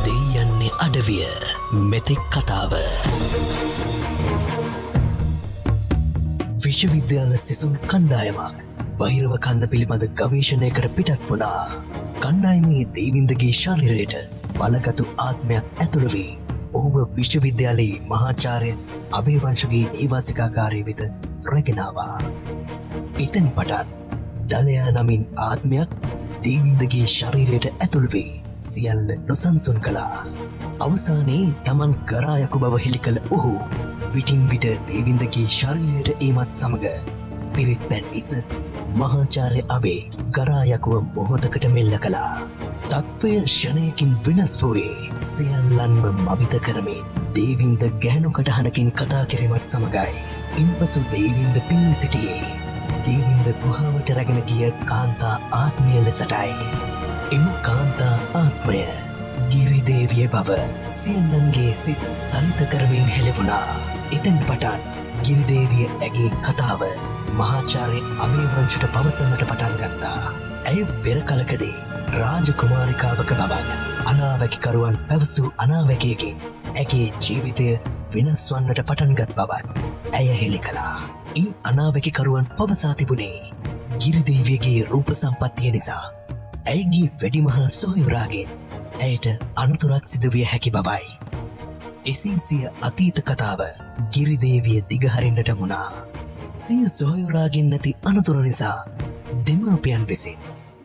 දෙයන්නේ අඩවිය මෙතෙක් කතාව විශ්වවිද්‍යාල සිසුන් කණ්ඩායමක් බහිරව කන්ද පිළිබඳ ගවේෂණයකට පිටත් වුණා. කණ්ඩායමේ දේවින්දගේ ශරීරයට බලගතු ආත්මයක් ඇතුළු වී ඔහුව විශ්වවිද්‍යාලයේ මහාචාර්ය අබේවංශගේ නිවාසිකාගාරය වෙත රැගෙනවා. එතැන් පටන් දලයා නමින් ආත්මයක් දේවින්දගේ ශරීරයට ඇතුළු වී සියල්ල නොසන්සුන් කළා. අවසානයේ තමන් ගරායකු බව හෙළි කළ ඔහු විටින් විට දේවින්දගේ ශරීරයට ඒමත් සමග පිරිත් පැන් ඉස මහාචාර්ය අබේ ගරායකුව මොහොතකට මෙල්ල කළා. තත්ත්වය ෂණයකින් වෙනස් වූයේ සියල්ලන්ම මවිත කරමින් දේවින්ද ගැහැණු කටහඬකින් කතා කිරීමත් සමගයි. ඉන්පසු දේවින්ද පිණි සිටියේ දේවින්ද ගුහාවට රැගෙන ගිය කාන්තා ආත්මය ලෙසටයි. එම කාන්තා ආත්මය ගිරිදේවිය බව සියල්ලන්ගේ සිත් සලිත කරමින් හෙළවුණා. එතැන් පටන් ගිරිදේවිය ඇගේ කතාව මහාචාර්ය අබේවංශට පවසන්නට පටන් ගත්තා. ඇය පෙර කලකදී රාජකුමාරිකාවක බවත් අනාවැකිකරුවන් පැවසූ අනාවැකියකින් ඇගේ ජීවිතය වෙනස් වන්නට පටන්ගත් බවත් ඇය හෙළි කළා. ඒ අනාවැකිකරුවන් පවසා තිබුණේ ගිරිදේවියගේ රූප සම්පත්තිය නිසා ඇයගේ වැඩිමහා සොහොයුරාගෙන් ඇයට අනතුරක් සිදුවිය හැකි බවයි. එසේ සිය අතීත කතාව ගිරිදේවිය දිගහරින්නට වුණා. සිය සොහොයුරාගෙන් නැති අනතුර නිසා දෙමාපියන් විසින්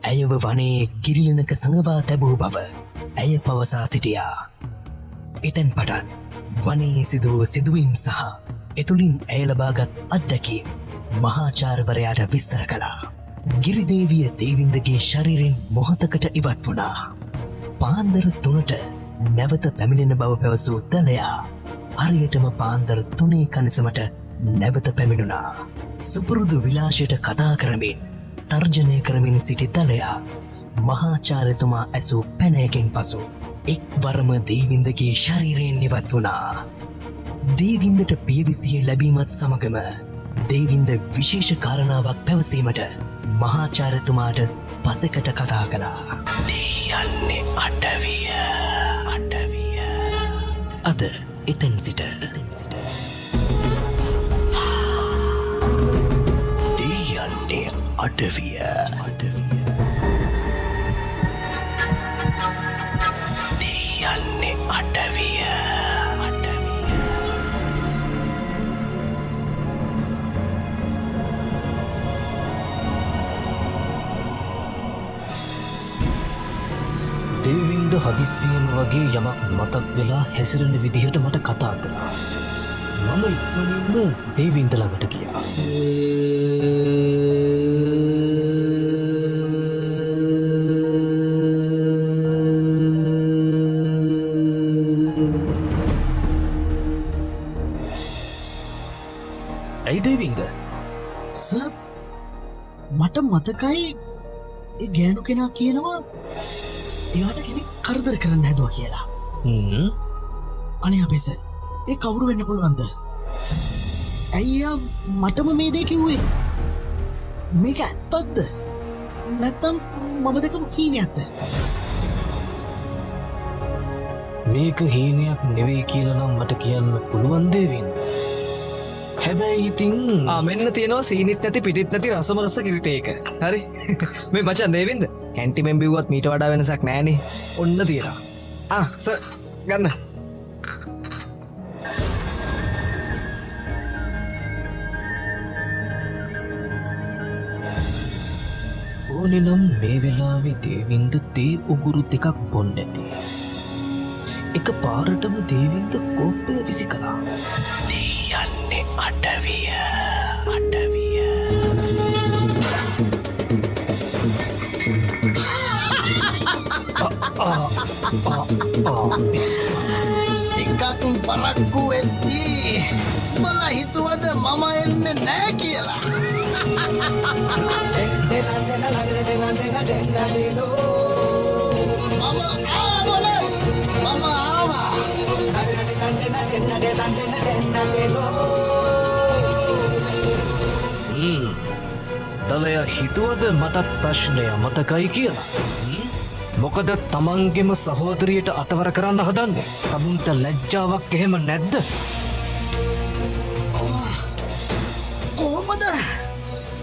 ඇයව වනයේ කිරිලනක සඟවා තැබූ බව ඇය පවසා සිටියා. එතැන් පටන් වනයේ සිදුව සිදුවීම් සහ එතුළින් ඇය ලබාගත් අත්දැකීම් මහාචාර්යවරයාට විස්තර කළා. ගිරිදේවිය දේවින්දගේ ශරීරෙන් මොහොතකට ඉවත් වුණා. පාන්දර 3ට නැවත පැමිණෙන බව පැවසූ දලයා හරියටම පාන්දර 3 කණසමට නැවත පැමිණුණා. සුපුරුදු විලාශයට කතා කරමින් තර්ජනය කරමින් සිටි දලයා මහාචාර්යතුමා ඇසූ පැනයකින් පසු එක් වරම දේවින්දගේ ශරීරයෙන් ඉවත් වුණා. දේවින්දට පියවිසිය ලැබීමත් සමගම දේවින්ද විශේෂ කාරණාවක් පැවසීමට මහාචාර්යතුමාට පසෙකට කතා කළා. දෙයන්නේ අඩවිය. අද එතැන් සිට දෙයන්නේ අඩවිය. දෙයන්නේ අඩවිය. දේවින්ද හදිස්සියෙන් වගේ යමක් මතක් වෙලා හැසිරෙන විදිහට මට කතා කළා. මම ඉක්මනින්ම දේවින්ද ළඟට ගියා. ඇයි දේවින්ද? සර් මට මතකයි ඒ ගෑනු කෙනා කියනවා එයාට කෙනෙක් කරදර කරන්න හැදුවා කියලා. අනේ අපේස ඒ කවුරු වෙන්න පුළුවන්ද? ඇයි එයා මටම මේ දේ කිව්වේ? මේක ඇත්තක්ද? නැත්තම් මම දෙකම හීනයක්ද? මේක හීනයක් නෙවෙයි කියලා නම් මට කියන්න පුළුවන් දේවින්ද. හැබැයි ඉතින් මෙන්න තියෙනවා සීනිත් නැති පිටිත් නැති රසම රස කිරිතේක. හරි. මේ මචන් දේවින්ද කැන්ටිමෙන් බිව්වත් මීට වඩා වෙනසක් නෑනේ. ඔන්න තියෙනවා. සර් ගන්න. ඕනේ නම් මේ වෙලාවේ දේවින්ද තේ උගුරු දෙකක් බොන්න ඇති. එක පාරටම දේවින්ද කෝප්පය විසි කළා. දෙයන්නේ අඩවිය. ටිකක් පරක්කු වෙද්දි බලා හිතුවද මම එන්නේ නෑ කියලා. දලයා හිතුවද මටත් ප්‍රශ්නය මතකයි කියලා මොකද තමන්ගෙම සහෝදරියට අතවර කරන්න හදන්නේ තමුන්ට ලැජ්ජාවක් එහෙම නැද්ද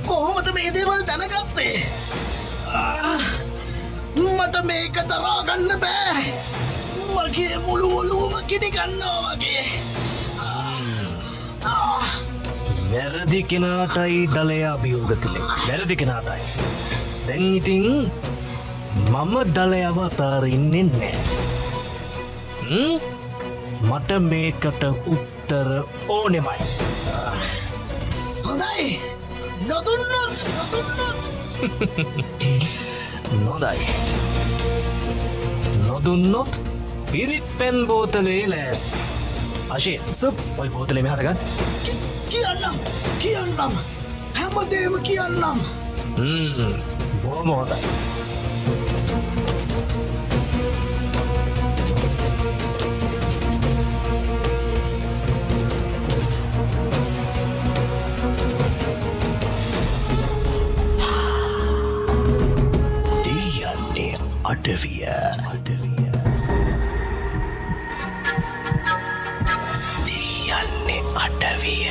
කොහොමද මේ දේවල් දැනගත්තේ මට මේක දරාගන්න බෑ මගේ මුළු ඔලුවම කිඩි ගන්නවා වගේ වැරදි කෙනාටයි දලය අභියෝග කළේ වැරදි කෙනාටයි දැන් ඉතින් මම දලයව අතාරින්නේ නෑ මට මේකට උත්තර ඕනෙමයි හොඳයි නොදුන්නොත් නොදයි නොදුන්නොත් පිරිත් පැන් බෝතලේ ලෑස් අශේ සුප් ඔයි බෝතලේ මෙහරගන්න කියන්නම් හැමදේම කියන්නම් බොහොම හොඳයි අටවිය දෙයන්නේ අටවිය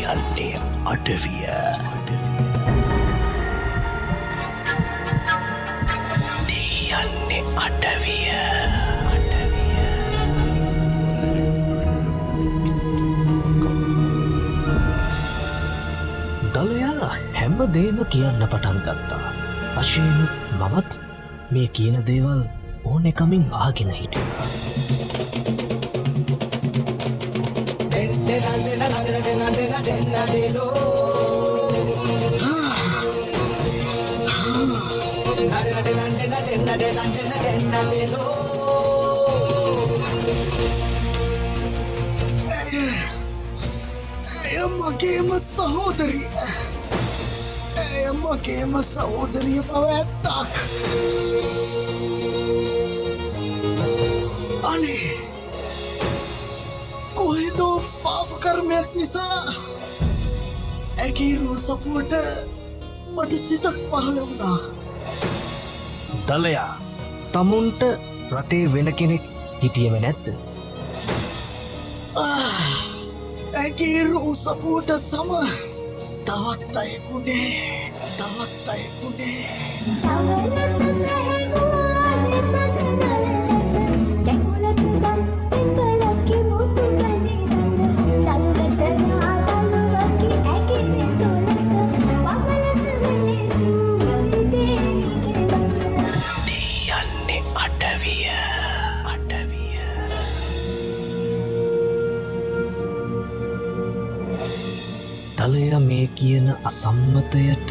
දෙයන්නේ අටවිය දෙයන්නේ අටවිය දලයා හැම දේම කියන්න පටන් ගත්තා අශයනුත් මමත් මේ කියන දේවල් ඕන එකමින් ආගෙන හිට මගේම සහෝදරිය මගේම සහෝදරිය බව ඇත්තක් අනේ කොහෙදෝ පාපකර්මයක් නිසා ඇගේ රෝසපුවට මට සිතක් පහළ වුණා දලයා තමුන්ට රටේ වෙන කෙනෙක් හිටියම නැත්ත ඇගේ රෝසපුවට සම තවත් අයකුණේ දලය මේ කියන අසම්මතයට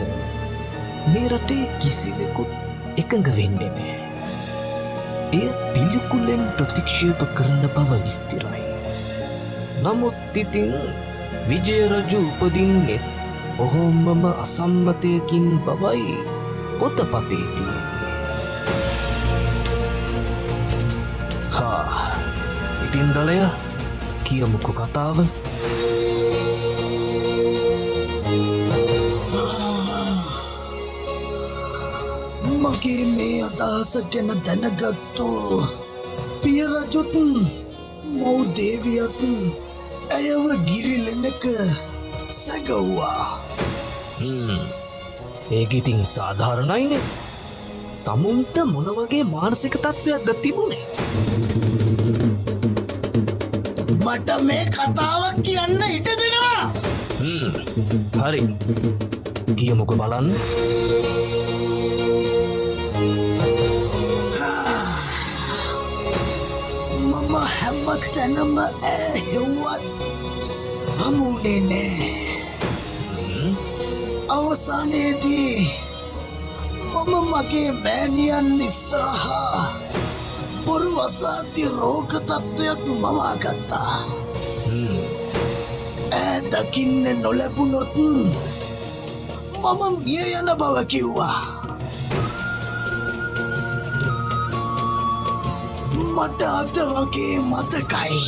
මේ රටේ කිසිවෙකුත් එකඟ වෙන්නේ නෑ. එය පිළිකුලෙන් ප්‍රතික්ෂේප කරන බව විස්තරයි. නමුත් ඉතින් විජය රජු උපදින්නේ ඔහොමම අසම්මතයකින් බවයි පොතපතේ තියෙන්නේ. ඉතින් දලය කියමුකෝ කතාව. මගේ මේ අදහස ගැන දැනගත්තු පිය රජුත් මව් දේවියත් ඇයව ගිරිලෙනක සැගව්වා. ඒක ඉතින් සාධාරණයිනේ. තමුන්ට මොන වගේ මානසික තත්ත්වයක්ද තිබුණේ? මට මේ කතාවක් කියන්න ඉඩ දෙනවා. හරි. කියමුකෝ බලන්න. මම හැම තැනම හෙව්වත් හමුුනේ නෑ. අවසානයේදී මම මගේ මෑණියන් ඉස්සරහා බොරු අසාධ්‍ය රෝග තත්ත්වයක් මවා ගත්තා. දකින්න නොලැබුණොත් මම මිය යන බව කිව්වා. මට අද වගේ මතකයි.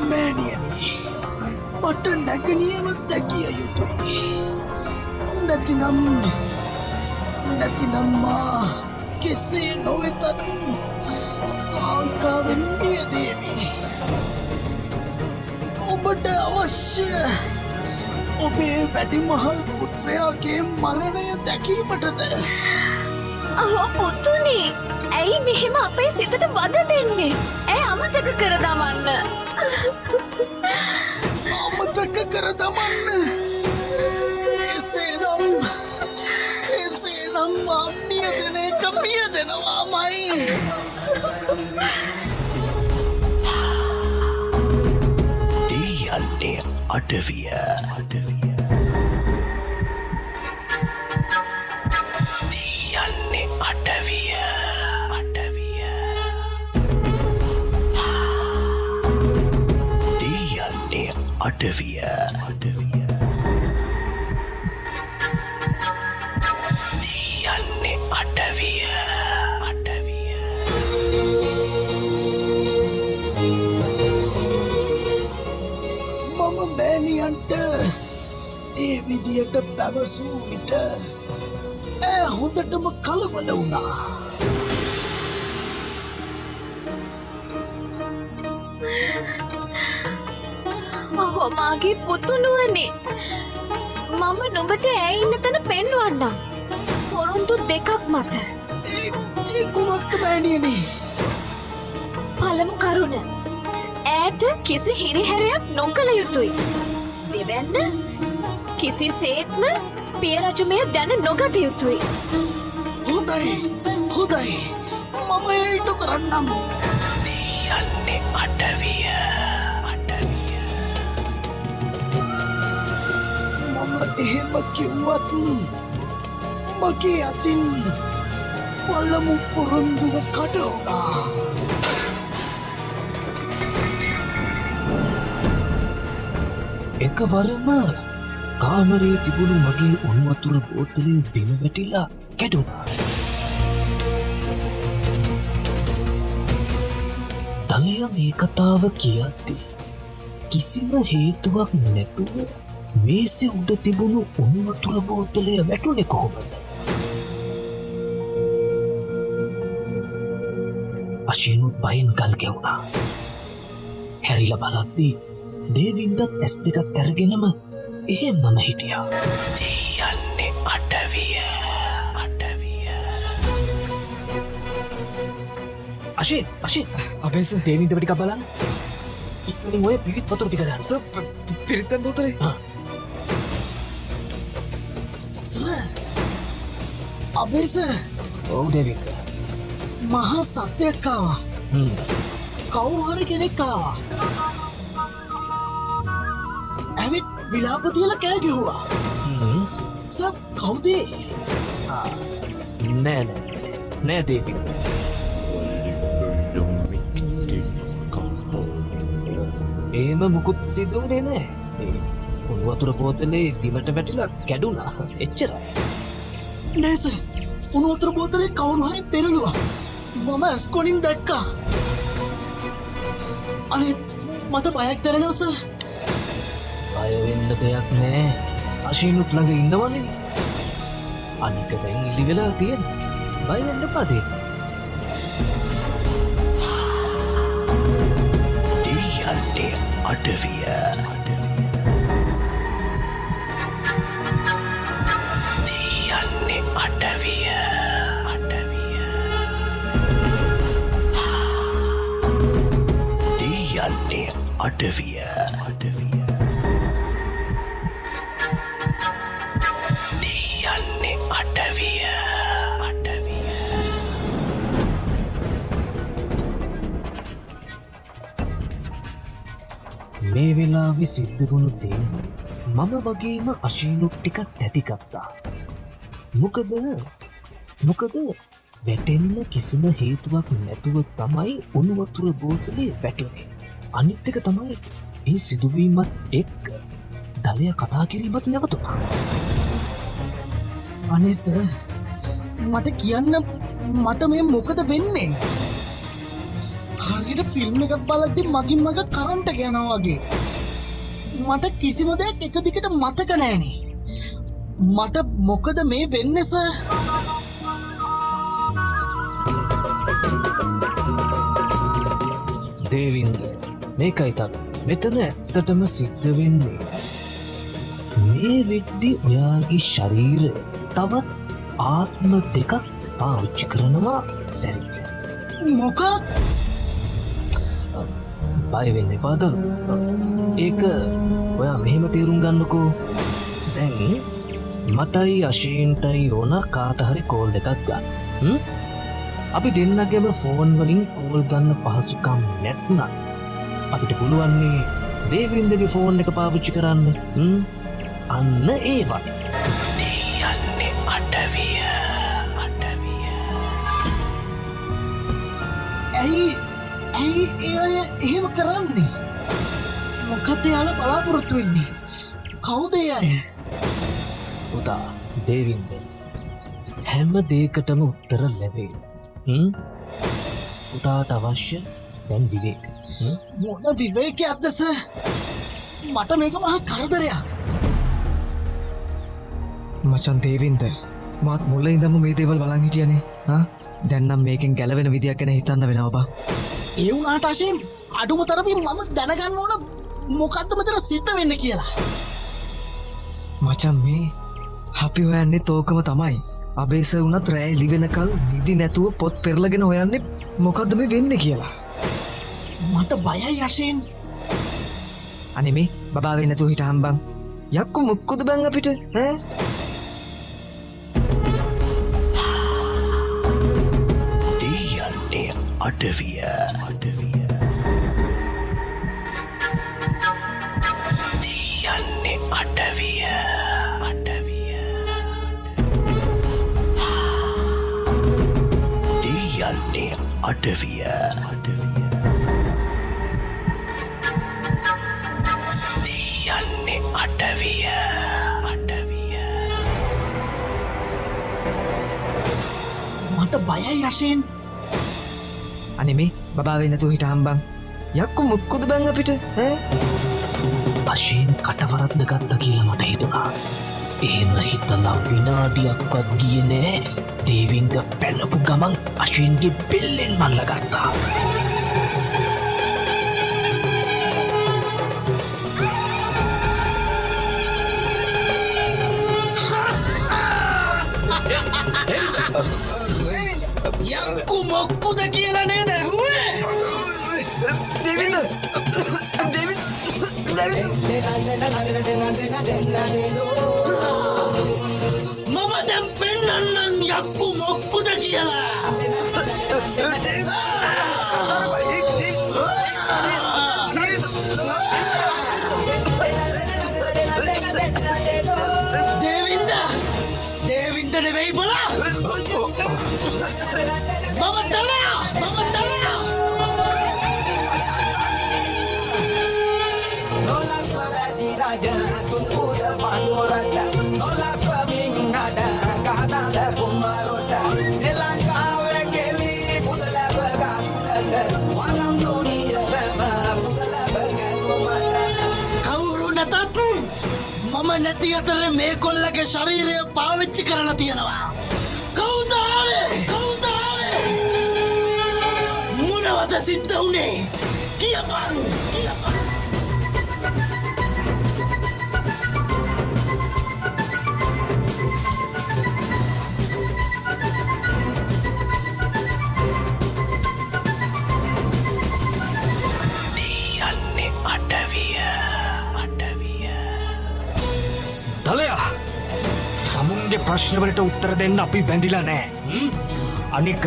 මෑණියනි මට නැගනියම දැකිය යුතුයි. නැතිනම් මා කෙසේ නොවෙතත් සාංකාවෙන් මියදේවි. ඔබට අවශ්‍ය ඔබේ වැඩිමහල් පුත්‍රයාගේ මරණය දැකීමටද? අහෝ පුතුනි, ඇයි මෙහෙම අපේ සිතට වද දෙන්නේ? ඇයි අමතක කර දමන්න? අමතක කර දමන්න? එසේනම් මා මියදෙන එක මියදෙනවාමයි. දෙයන්නේ අඩවිය. අඩවිය මම මෑණියන්ට ඒ විදියට පැවසූ විට ඈ හොඳටම කලබල වුණා. අහෝ මාගේ පුතුණුවනේ, මම නුඹට ඇයි ඉන්න තැන පෙන්වන්නම්. පොරොන්දු දෙකක් මත. ඒ කුමක්ද මෑණියනි? පළමු කරුණ, ඈට කිසි හිරිහැරයක් නොකළ යුතුයි. දෙවැන්න, කිසිසේත්ම පිය රජුමය දැන නොගත යුතුයි. හොඳයි මම ඒට කරන්නම්. දෙයන්නේ අඩවිය. එහෙම කිව්වත් මගේ අතින් පළමු පොරොන්දුව කඩවුණා. එකවරම කාමරේ තිබුණු මගේ උන්වතුර බෝතලේ බිම වැටිලා කැඩුණා. දලය මේ කතාව කියද්දී කිසිම හේතුවක් නැතුව මේසෙ උඩ තිබුණු උන්වතුර බෝතලය වැටුනේ කොහොමද? අශීනුත් බයෙන් ගල් ගැවුණා. හැරිලා බලද්දී දේවින්දත් ඇස් දෙකක් අරගෙනම එහෙම්මම හිටියා. දෙයන්නේ අඩවිය. අශීන් අපේස දේවින්ද ටිකක් බලන්න. ඉක්මනින් ඔය පිරිත් වතුර ටික දාන්න. පිරිත්තන් බෝතලේ අබේස ඔව් දේවින්ද. මහා සත්‍යයක් ආවා. කවුරු හරි කෙනෙක් ආවා. ඇවිත් විලාප තියලා කෑ ගැහුවා. සබ් කවුද? නෑ දේවින්ද. එහෙම මුකුත් සිද්ධ වුණේ නෑ. උණුවතුර බෝතලේ බිමට වැටිලා කැඩුනා. එච්චරයි. නෑ සර්. උණුවතුර බෝතලේ කවුරු හරි පෙරළුවා. මම ඇස්කොනින් දැක්කා. අනේ මට බයක් දැනෙනවා සර්. බය වෙන්න දෙයක් නෑ. අශීනුත් ළඟ ඉන්නවනේ. අනික දැන් ඉලි වෙලා තියෙන්නේ. බය වෙන්න එපා දෙන්න. දෙයන්නේ අඩවිය. අඩවිය. දෙයන්නේ අඩවිය. මේ වෙලාවෙ සිද්ධ වුණු දේ මම වගේම අශීනුත් ටිකක් තැතිගත්තා. මොකද වැටෙන්න කිසිම හේතුවක් නැතුව තමයි උණුවතුර බෝතලේ වැටුනේ. අනිත් එක තමයි ඒ සිදුවීමත් එක්ක දලය කතා කිරීමත් නැවතුණා. අනේ සර්, මට කියන්න මට මේ මොකද වෙන්නේ? හරියට ෆිල්ම් එකක් බලද්දි මගින් මග කරන්ට යනවා වගේ. මට කිසිම දෙයක් එක දිගට මතක නෑනේ. මට මොකද මේ වෙන්නේ සර්? දේවින්ද මේකයි තන මෙතන ඇත්තටම සිද්ධ වෙන්නේ මේ වෙද්දි ඔයාගේ ශරීරය තවත් ආත්ම දෙකක් පාවිච්චි කරනවා සැරිස මොකක්? බයවෙන්න එපාද ඒක ඔයා මෙහෙම තේරුම් ගන්නකෝ දැන් මටයි අශීන්ටයි ඕන කාට හරි කෝල් එකක් ගන්න අපි දෙන්නගේම ෆෝන් වලින් කෝල් ගන්න පහසුකම් නැත්නම් අපිට පුළුවන්නේ දේවින්දගේ ෆෝන් එක පාවිච්චි කරන්න අන්න ඒවා යන්නේ අටවිය ඇයි ඒ අය එහෙම කරන්නේ? මොකද යාල බලාපොරොත්තු වෙන්නේ? කවුද ඒ අය? පුතා දේවින්ද හැම දෙයකටම උත්තර ලැබේ පුතාට අවශ්‍ය දැන් විවේක මොන විවේකයක්ද සර්? මට මේක මහා කරදරයක්. මචන් දේවින්ද මාත් මුල්ල ඉඳම මේ දේවල් බලන් හිටියනේ දැන්නම් මේකෙන් ගැලවෙන විදියක් ගැන හිතන්න වෙනවා බා. ඒ වුණාට අශීන් අඩුම තරමින් මම දැනගන්න ඕන මොකද්ද මෙතන සිද්ධ වෙන්නේ කියලා. මචන් මේ අපි හොයන්නේ තෝකම තමයි. අබේස වුණත් රෑ ලිවෙනකල් නිදි නැතුව පොත් පෙරලගෙන හොයන්නේ මොකද්ද මේ වෙන්නේ කියලා. මට බයයි අශීන්. අනෙමේ බබාවෙ නැතුව හිටහම් බං. යක්කු මුක්කුද බං අපිට ඈ? යන්නේ අටවිය යන්නේ අටවිය යන්නේ අටවිය යන්නේ අටවිය මට බයයි අශීන්. අනෙමේ බබාවෙ නැතුව හිටහම් බං. යක්කු මුක්කුද බං අපිට ඈ? අශීන් කටවරද්ද ගත්ත කියලා මට හිතුණා එහෙම හිතලා විනාඩියක්වත් ගියේ නෑ දේවින්ද පැනපු ගමන් අශීන්ගේ බෙල්ලෙන් මල්ල ගත්තා යක්කු මොක්කුද කියලා නේද ඇහුවේ? දේවින්ද මම දැන් පෙන්නන්නම් යක්කු මොක්කුද කියලා. දේවින්ද නෙවෙයි බලා. මම තලයා. කවුරු නැතත් මම නැති අතර මේ කොල්ලගේ ශරීරය පාවිච්චි කරලා තියෙනවා. කවුද ආවේ? මොනවද සිද්ධ වුනේ? කියපන්. දලයා තමුන්ගේ ප්‍රශ්නවලට උත්තර දෙන්න අපි බැඳිලා නෑ අනික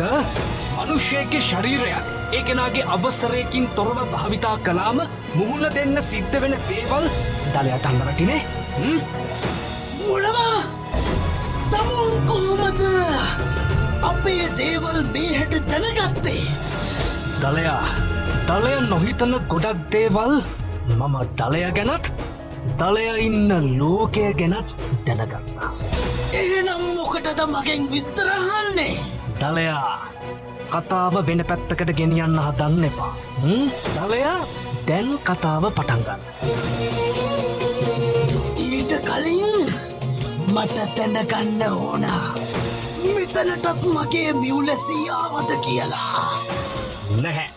මනුෂ්‍යයගේ ශරීරයක් ඒ කෙනාගේ අවසරයකින් තොරව භාවිතා කලාම මුහුණ දෙන්න සිද්ධ වෙන දේවල් දලයාට අන්නවටිනේ මොනවා? තමුන් කොහොමද අපේ දේවල් මේ හැට දැනගත්තේ? දලය නොහිතන ගොඩක් දේවල් මම දලය ගැනත් දලය ඉන්න ලෝකය ගැනත් දැනගත්තා. එහෙනම් මොකටද මගෙන් විස්තර අහන්නේ? දලයා කතාව වෙන පැත්තකට ගෙනියන්න හදන්න එපා. දලයා දැන් කතාව පටන් ගන්න. ඊට කලින් මට තැනගන්න ඕනා මෙතනටත් මගේ මියුල සියාවද කියලා. නැහැ.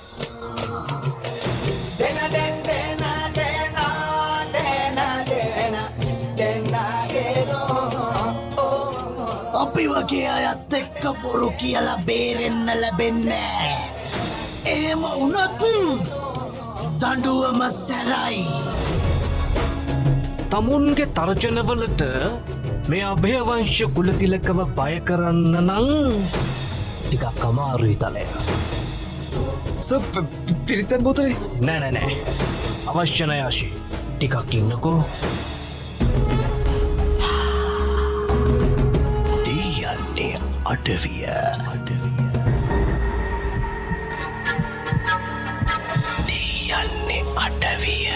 අපි වගේ අයත් එක්ක බොරු කියලා බේරෙන්න ලැබෙන්නේ. එහෙම වුණත් දඬුවම සැරයි. තමුන්ගේ තර්ජනවලට මේ අභයවංශ කුලතිලකව බය කරන්න නං ටිකක් අමාරුයි දලයා. පිරිතන් බෝතලේ නෑ අවශ්‍යනය ආශී ටිකක් ඉන්නකෝ. දෙයන්නේ අඩවිය දෙයන්නේ අඩවිය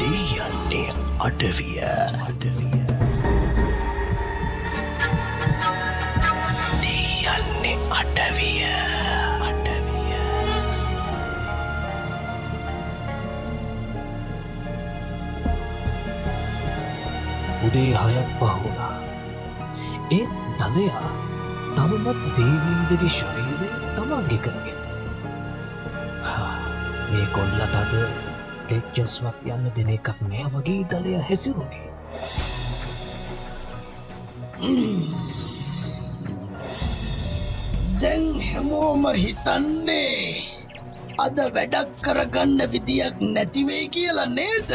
දෙයන්නේ අඩවිය දෙයන්නේ අඩවිය උදේ 6ක් පහුණා. ඒ දලයා තවමත් දේවින්දගේ ශරීරය තමන්ගේ කරගෙන. මේ කොල්ලට අද තෙක්ජස්වක් යන්න දෙන එකක් නෑ වගේ දලයා හැසිරුණේ. දැන් හැමෝම හිතන්නේ අද වැඩක් කරගන්න විදියක් නැතිවෙයි කියලා නේද?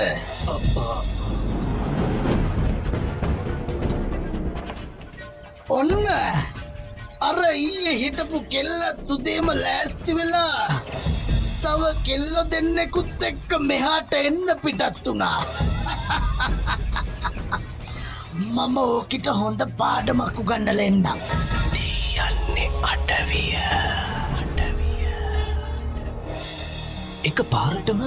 ඔන්න අර ඊයේ හිටපු කෙල්ලත් උදේම ලෑස්ති වෙලා තව කෙල්ලො දෙන්නෙකුත් එක්ක මෙහාට එන්න පිටත් වුණා. මම ඕකිට හොඳ පාඩමක් උගන්නලා එන්නම්. දෙයන්නේ අඩවිය එක පාරටම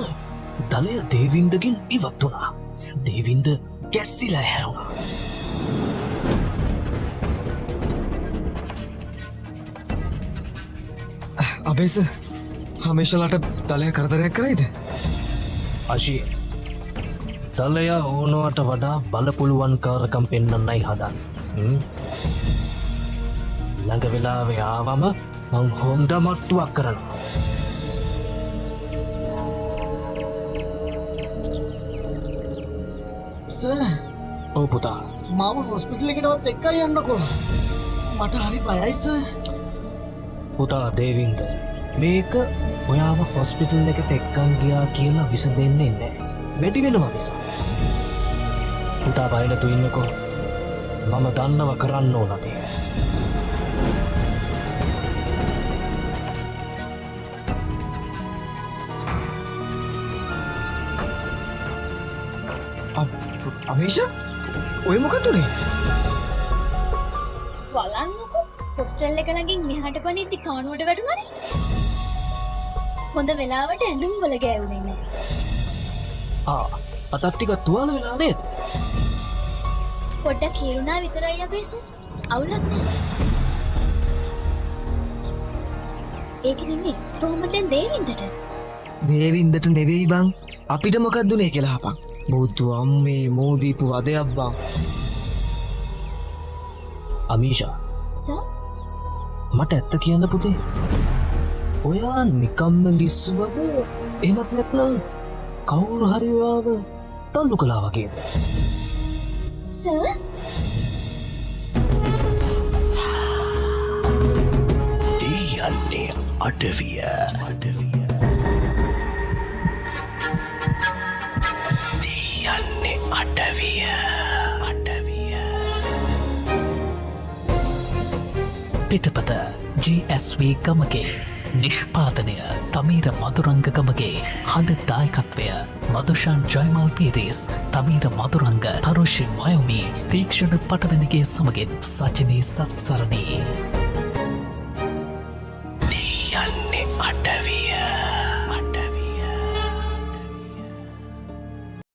දලය දේවින්දගෙන් ඉවත් වුණා. දේවින්ද ගැස්සිලා හැරුණා. අබේස හමේශලට දලය කරදරයක් කරයිද? අශී දලයා ඕනවට වඩා බලපුළුවන් කාරකම් පෙන්නන්නයි හදන්. ළඟ වෙලාවේ ආවම මං හොඳ මට්ටුවක් කරනවා. සර් ඔව් පුතා. මාව හොස්පිටල් එකටවත් එක්කයි යන්නකෝ. මට හරි බයයි සර්. පුතා දේවින්ද මේක ඔයාව හොස්පිටල් එකට එක්කන් ගියා කියලා විස දෙන්නේ නෑ. වැඩි වෙනවා නිසා. පුතා බය නැතු ඉන්නකෝ. මම දන්නව කරන්න ඕන දේ. අමේෂ ඔය මොකතුනේ? බලන්නකො හොස්ටල් එක ළඟින් මෙහාට පනිද්දි කානුවට වැටුණානේ. හොඳ වෙලාවට ඇඳුම් වල ගෑවුනේ නෑ. අතත් ටික තුවාල වෙලා නේද? පොඩ්ඩක් හීරුණා විතරයි අබේස. අවුලක් නෑ. ඒක නෙමෙයි කොහොමද දැන් දේවින්දට? දේවින්දට නෙවෙයි බං. අපිට මොකක්දුනේ කියලා හපන්. බෞද්ධ අම්මේ මෝදීපු වදයක් බං. අමීෂා සර් මට ඇත්ත කියන්න පුතේ. ඔයා නිකම්ම ලිස්සුවද එහෙමත් නැත්නම් කවුරු හරි ඔයාව තල්ලු කළා වගේද? සර් දෙයන්නේ අඩවිය දෙයන්නේ අඩවිය පිටපත GSV ගමගේ නිෂ්පාදනය තමීර මදුරංගගමගේ හද දායකත්වය මදුෂාන් ජයමල් පීරිස් තමීර මදුරංග තරුෂි මයුමී තීක්ෂණ පටවැඳගේ සමගෙන් සචනී සත්සරණී දෙයන්නේ අඩවිය